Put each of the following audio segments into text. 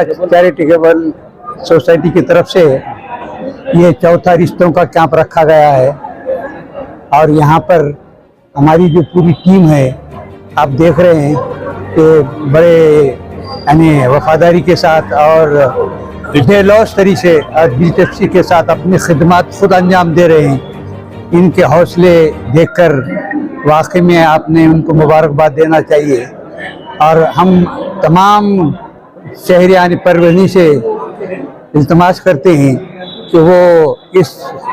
Vishakha charitable society की तरफ से ये चौथा रिश्तों का कैंप रखा गया है और यहाँ पर हमारी जो पूरी टीम है आप देख रहे हैं कि बड़े यानी वफादारी के साथ और बेलौस तरीके से और दिलचस्पी के साथ अपनी खिदमत खुद अंजाम दे रहे हैं। इनके हौसले देखकर वाकई में आपने उनको मुबारकबाद देना चाहिए और हम तमाम शहरियान परवनी से इल्तमास करते हैं कि वो इस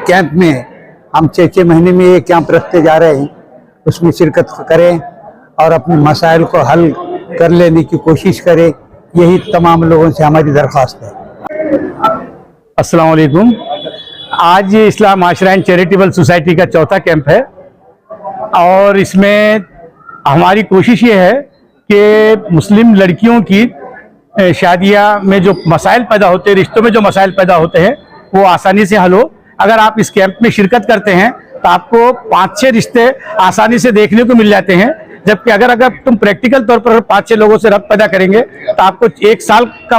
कैंप में हम 6 महीने में ये कैंप रखते जा रहे हैं उसमें शिरकत करें और अपने मसाइल को हल कर लेने की कोशिश करें। यही तमाम लोगों से हमारी दरख्वास्त है। अस्सलाम वालेकुम। आज इस्लाम माशरा एंड चैरिटेबल सोसाइटी का चौथा कैंप है और इसमें हमारी कोशिश ये है कि मुस्लिम लड़कियों की शादियां में जो मसाइल पैदा होते हैं, रिश्तों में जो मसाइल पैदा होते हैं वो आसानी से हल हो। अगर आप इस कैंप में शिरकत करते हैं तो आपको 5-6 रिश्ते आसानी से देखने को मिल जाते हैं, जबकि अगर तुम प्रैक्टिकल तौर पर 5-6 लोगों से रब्त पैदा करेंगे तो आपको 1 साल का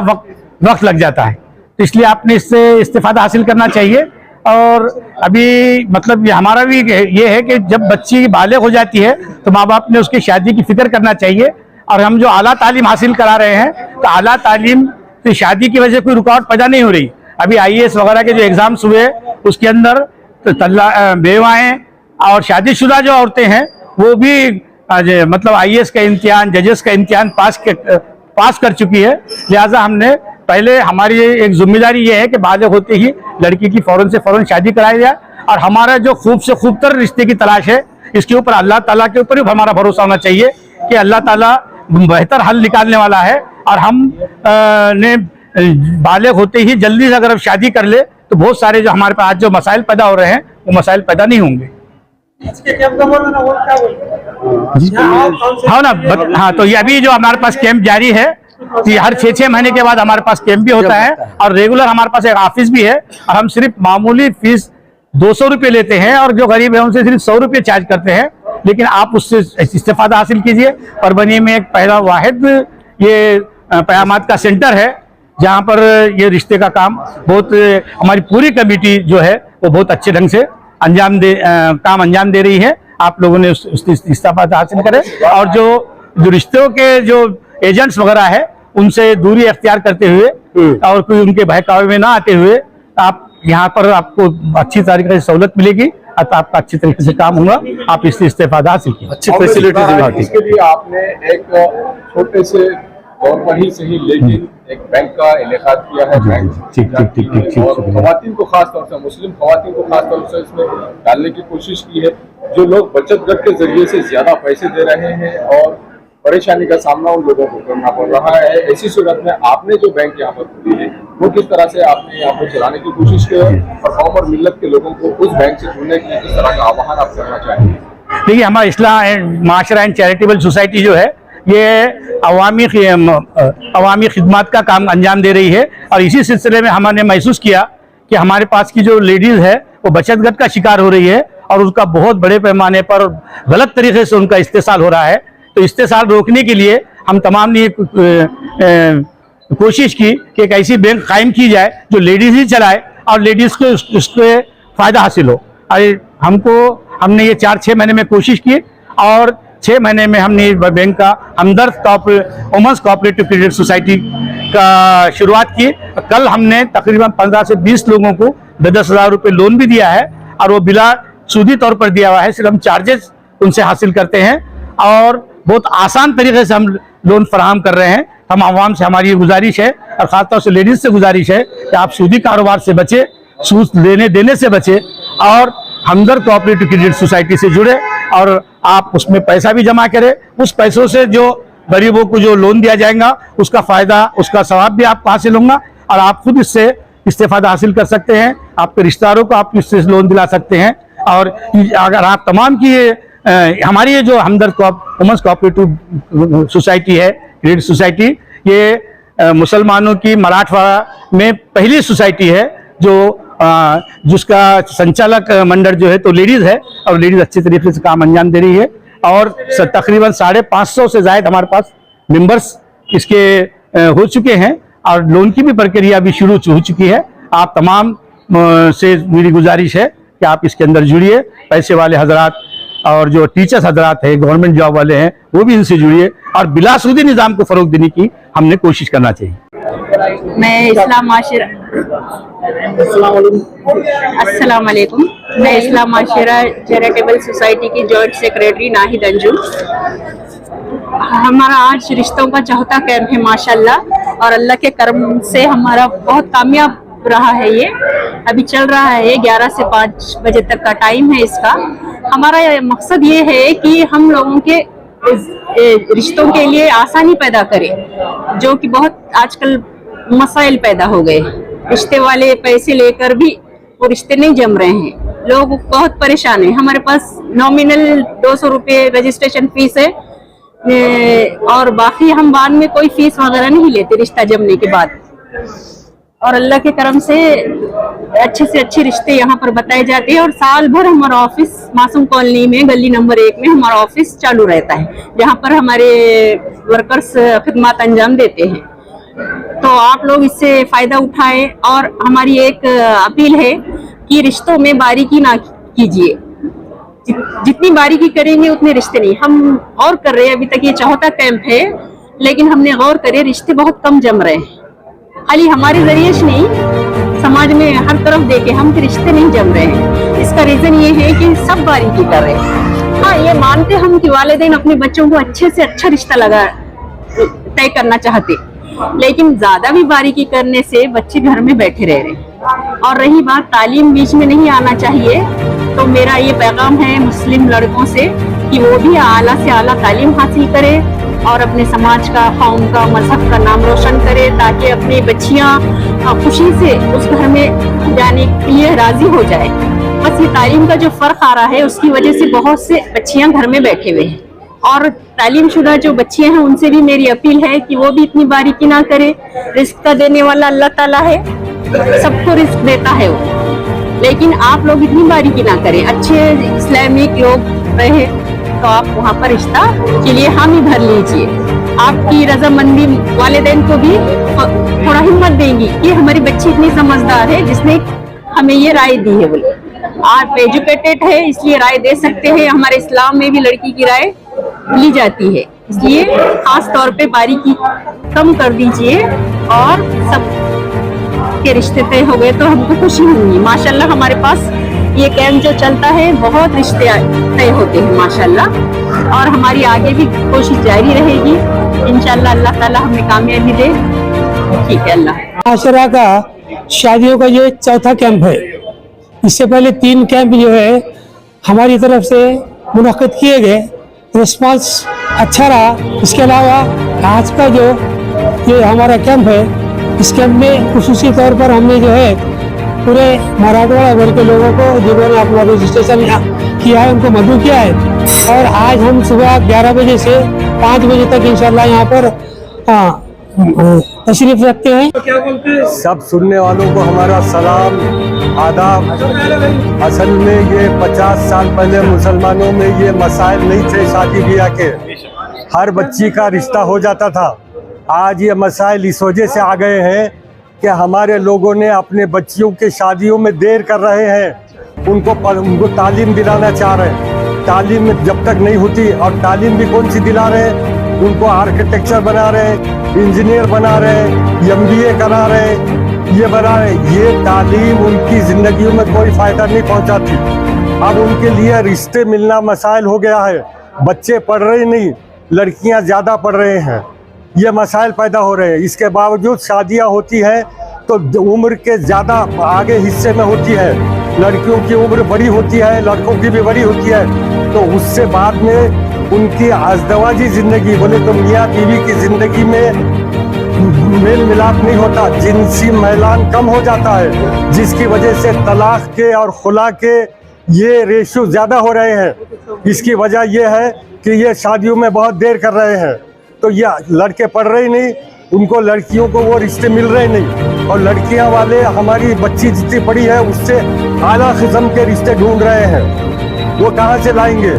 वक्त लग जाता है। तो इसलिए आपने इससे इस्तेफादा हासिल करना चाहिए। और अभी मतलब ये हमारा भी ये है कि जब बच्ची बालिग हो जाती है तो माँ बाप ने उसकी शादी की फिक्र करना चाहिए। और हम जो आला तालीम हासिल करा रहे हैं तो आला तालीम से शादी की वजह से कोई रुकावट पैदा नहीं हो रही। अभी IAS वगैरह के जो एग्जाम्स हुए उसके अंदर तो बेवाएं और शादीशुदा जो औरतें हैं वो भी मतलब IAS का इम्तिहान, जजेस का इम्तिहान पास कर चुकी है। लिहाजा हमने पहले हमारी एक जिम्मेदारी ये है कि बालिग होते ही लड़की की फौरन से फौरन शादी कराई जाए और हमारा जो खूब से खूबतर रिश्ते की तलाश है इसके ऊपर अल्लाह ताला के ऊपर भी हमारा भरोसा होना चाहिए कि अल्लाह ताला बेहतर हल निकालने वाला है। और हम ने बालिग होते ही जल्दी से अगर अब शादी कर ले तो बहुत सारे जो हमारे पास आज जो मसाइल पैदा हो रहे हैं वो मसाइल पैदा नहीं होंगे। हाँ ना, हाँ तो ये अभी जो हमारे पास कैंप जारी है कि हर 6 महीने के बाद हमारे पास कैंप भी होता है और रेगुलर हमारे पास एक ऑफिस भी है और हम सिर्फ मामूली फीस 200 रुपये लेते हैं और जो गरीब है उनसे सिर्फ 100 रुपये चार्ज करते हैं। लेकिन आप उससे इस्तेफादा हासिल कीजिए। परभनी में एक पहला वाहिद ये क़यामत का सेंटर है जहाँ पर ये रिश्ते का काम बहुत हमारी पूरी कमेटी जो है वो बहुत अच्छे ढंग से काम अंजाम दे रही है। आप लोगों ने उससे इस्तेफादा हासिल करें और जो रिश्तों के जो एजेंट्स वगैरह है उनसे दूरी अख्तियार करते हुए और कोई उनके बहकावे में ना आते हुए आप यहाँ पर आपको अच्छी तरीके से सहूलत मिलेगी और आपका अच्छी तरीके से काम होगा। आप इससे इस्तेफादा हासिल कीजिए। अच्छी फैसिलिटी इसके लिए आपने एक छोटे से तौर पर ही सही लेकिन एक बैंक का इनेकाद किया है। बैंक और खवातीन को खास तौर से, मुस्लिम खवातीन को खास तौर से इसमें डालने की कोशिश की है। जो लोग बचत गट के जरिए से ज्यादा पैसे दे रहे हैं और परेशानी का सामना उन लोगों को करना पड़ रहा है, ऐसी सूरत में आपने जो बैंक यहाँ पर खुली है वो किस तरह से आपने यहाँ पर चलाने की कोशिश की और कौम और मिल्लत के लोगों को उस बैंक से जुड़ने के लिए किस तरह का आह्वान आप करना चाहेंगे? देखिए, हमारा इस्लाम माशरा एंड चैरिटेबल सोसाइटी जो है ये अवामी खिदमत का काम अंजाम दे रही है और इसी सिलसिले में हमने महसूस किया कि हमारे पास की जो लेडीज़ है वो बचत गट का शिकार हो रही है और उसका बहुत बड़े पैमाने पर गलत तरीके से उनका इस्तेसाल हो रहा है। तो इस्तेसाल रोकने के लिए हम तमाम ने कोशिश की कि एक ऐसी बैंक कायम की जाए जो लेडीज़ ही चलाए और लेडीज़ को उसके फ़ायदा हासिल हो। और हमने ये 4-6 महीने में कोशिश की और 6 महीने में हमने बैंक का हमदर्द वुमेन्स कोऑपरेटिव क्रेडिट सोसाइटी का शुरुआत की। कल हमने तकरीबन 15 से 20 लोगों को 10,000 रुपये लोन भी दिया है और वो बिला सूदी तौर पर दिया हुआ है। सिर्फ हम चार्जेस उनसे हासिल करते हैं और बहुत आसान तरीके से हम लोन फराहम कर रहे हैं। हम आवाम से हमारी गुजारिश है और ख़ासतौर से लेडीज़ से गुजारिश है कि आप सूदी कारोबार से बचे, सूद लेने देने से बचे और हमदर्द कोऑपरेटिव क्रेडिट सोसाइटी से जुड़े और आप उसमें पैसा भी जमा करें। उस पैसों से जो गरीबों को जो लोन दिया जाएगा उसका फ़ायदा, उसका सवाब भी आपको हासिल होगा और आप खुद इससे इस्तेफादा हासिल कर सकते हैं। आपके रिश्तेदारों को आप इससे लोन दिला सकते हैं। और अगर आप तमाम की हमारी ये जो हमदर्द वुमेन्स कोऑपरेटिव सोसाइटी है, क्रेडिट सोसाइटी, ये मुसलमानों की मराठवाड़ा में पहली सोसाइटी है जिसका संचालक मंडल जो है तो लेडीज़ है और लेडीज़ अच्छी तरीके से काम अंजाम दे रही है और तकरीबन 550 से ज़ायद हमारे पास मेंबर्स इसके हो चुके हैं और लोन की भी प्रक्रिया अभी शुरू हो चुकी है। आप तमाम से मेरी गुजारिश है कि आप इसके अंदर जुड़िए, पैसे वाले हजरात और जो टीचर्स हजरात हैं, गवर्नमेंट जॉब वाले हैं, वो भी इनसे जुड़िए और बिलासूदी निज़ाम को फ़रोग देने की हमने कोशिश करना चाहिए। मैं इस्लाम माशिरा अस्सलाम वालेकुम। मैं इस्लाम माशिरा चैरिटेबल सोसाइटी की जॉइंट सेक्रेटरी नाहिद अंजुम। हमारा आज रिश्तों का चौथा कैंप है माशाल्लाह, और अल्लाह के करम से हमारा बहुत कामयाब रहा है। ये अभी चल रहा है, 11 से 5 बजे तक का टाइम है इसका। हमारा मकसद ये है कि हम लोगों के रिश्तों के लिए आसानी पैदा करें, जो कि बहुत आजकल मसाइल पैदा हो गए। रिश्ते वाले पैसे लेकर भी वो रिश्ते नहीं जम रहे हैं, लोग बहुत परेशान हैं। हमारे पास नॉमिनल 200 रुपये रजिस्ट्रेशन फीस है, और बाकी हम बाद में कोई फीस वगैरह नहीं लेते रिश्ता जमने के बाद। और अल्लाह के करम से अच्छे से अच्छे रिश्ते यहाँ पर बताए जाते हैं। और साल भर हमारा ऑफिस मासूम कॉलोनी में गली नंबर 1 में हमारा ऑफिस चालू रहता है, जहाँ पर हमारे वर्कर्स खिदमत अंजाम देते हैं। तो आप लोग इससे फायदा उठाएं। और हमारी एक अपील है कि रिश्तों में बारीकी ना कीजिए, जितनी बारीकी करेंगे उतने रिश्ते नहीं। हम गौर कर रहे हैं, अभी तक ये चौथा कैंप है, लेकिन हमने गौर करे रिश्ते बहुत कम जम रहे हैं। खाली हमारे जरिए से नहीं, समाज में हर तरफ देखे हम रिश्ते नहीं जम रहे हैं। इसका रीजन ये है कि सब बारीकी कर रहे हैं। हाँ, ये मानते हम कि वालिदैन अपने बच्चों को अच्छे से अच्छा रिश्ता तय करना चाहते, लेकिन ज्यादा भी बारीकी करने से बच्चे घर में बैठे रह रहे हैं। और रही बात तालीम, बीच में नहीं आना चाहिए। तो मेरा ये पैगाम है मुस्लिम लड़कों से कि वो भी आला से आला तालीम हासिल करे और अपने समाज का, कौम का, मजहब का नाम रोशन करे, ताकि अपनी बच्चियां खुशी से उस घर में जाने के लिए राजी हो जाए। बस ये तालीम का जो फर्क आ रहा है, उसकी वजह से बहुत से बच्चियां घर में बैठे हुए हैं। और तालीम शुदा जो बच्चियां हैं, उनसे भी मेरी अपील है कि वो भी इतनी बारीकी ना करे। रिस्क का देने वाला अल्लाह ताला है, सबको रिस्क देता है वो, लेकिन आप लोग इतनी बारीकी ना करें। अच्छे इस्लामिक लोग रहे तो आप वहाँ पर रिश्ता के लिए हामी भर लीजिए। आपकी रजामंदी वालिदैन को भी थोड़ा हिम्मत देंगी कि हमारी बच्ची इतनी समझदार है जिसने हमें ये राय दी है। बोले आप एजुकेटेड है इसलिए राय दे सकते हैं। हमारे इस्लाम में भी लड़की की राय ली जाती है, इसलिए खास तौर पे बारीकी कम कर दीजिए। और सब के रिश्ते तय हो गए तो हमको खुशी होगी। माशाल्लाह हमारे पास ये कैंप जो चलता है, बहुत रिश्ते तय होते हैं माशाल्लाह। और हमारी आगे भी कोशिश जारी रहेगी इंशाल्लाह। अल्लाह ताला हमें कामयाबी दे। ठीक है, अल्लाह। माशरा का शादियों का ये चौथा कैंप है। इससे पहले 3 कैंप जो है हमारी तरफ से मुनक्किद किए गए, रिस्पांस अच्छा रहा। इसके अलावा आज का जो ये हमारा कैंप है, इस कैंप में खुसूसी तौर पर हमने जो है पूरे मराठवाड़ा भर के लोगों को जिन्होंने अपना रजिस्ट्रेशन किया है उनको मदऊ किया है। और आज हम सुबह 11 बजे से 5 बजे तक इंशाल्लाह यहाँ पर तशरीफ रखते हैं। सब सुनने वालों को हमारा सलाम, आदाब। असल में ये 50 साल पहले मुसलमानों में ये मसाइल नहीं थे शादी ब्याह के, हर बच्ची का रिश्ता हो जाता था। आज ये मसाइल इस वजह से आ गए हैं कि हमारे लोगों ने अपने बच्चियों के शादियों में देर कर रहे हैं। उनको तालीम दिलाना चाह रहे हैं, तालीम जब तक नहीं होती। और तालीम भी कौन सी दिला रहे हैं? उनको आर्किटेक्चर बना रहे हैं, इंजीनियर बना रहे हैं, MBA करा रहे हैं, ये बना रहे हैं। ये तालीम उनकी ज़िंदगियों में कोई फ़ायदा नहीं पहुंचाती। अब उनके लिए रिश्ते मिलना मसाइल हो गया है। बच्चे पढ़ रहे नहीं, लड़कियां ज़्यादा पढ़ रहे हैं, ये मसाइल पैदा हो रहे हैं। इसके बावजूद शादियां होती हैं तो उम्र के ज़्यादा आगे हिस्से में होती है। लड़कियों की उम्र बड़ी होती है, लड़कों की भी बड़ी होती है। तो उससे बाद में उनकी अज़दवाजी ज़िंदगी, बोले तो मियाँ बीवी की ज़िंदगी में मेल मिलाप नहीं होता, जिनसी मैलान कम हो जाता है, जिसकी वजह से तलाक के और खुला के ये रेशो ज़्यादा हो रहे हैं। इसकी वजह यह है कि ये शादियों में बहुत देर कर रहे हैं। तो ये लड़के पढ़ रहे नहीं, उनको लड़कियों को वो रिश्ते मिल रहे नहीं। और लड़कियां वाले हमारी बच्ची जितनी पढ़ी है उससे आला किस्म के रिश्ते ढूंढ रहे हैं, वो कहाँ से लाएंगे?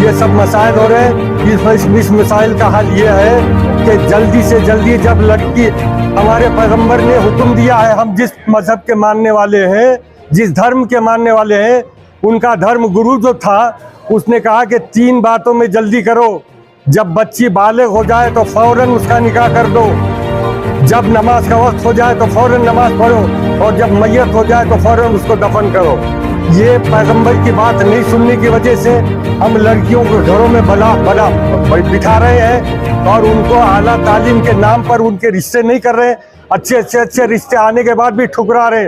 ये सब मसाइल हो रहे हैं। इस मसाइल का हल ये है कि जल्दी से जल्दी, जब लड़की, हमारे पैगंबर ने हुक्म दिया है, हम जिस मजहब के मानने वाले हैं, जिस धर्म के मानने वाले हैं, उनका धर्म गुरु जो था उसने कहा कि 3 बातों में जल्दी करो। जब बच्ची बालिग हो जाए तो फौरन उसका निकाह कर दो, जब नमाज का वक्त हो जाए तो फौरन नमाज पढ़ो, और जब मैयत हो जाए तो फौरन उसको दफन करो। ये पैगंबर की बात नहीं सुनने की वजह से हम लड़कियों को घरों में बला बिठा रहे हैं और उनको आला तालीम के नाम पर उनके रिश्ते नहीं कर रहे, अच्छे रिश्ते आने के बाद भी ठुकरा रहे।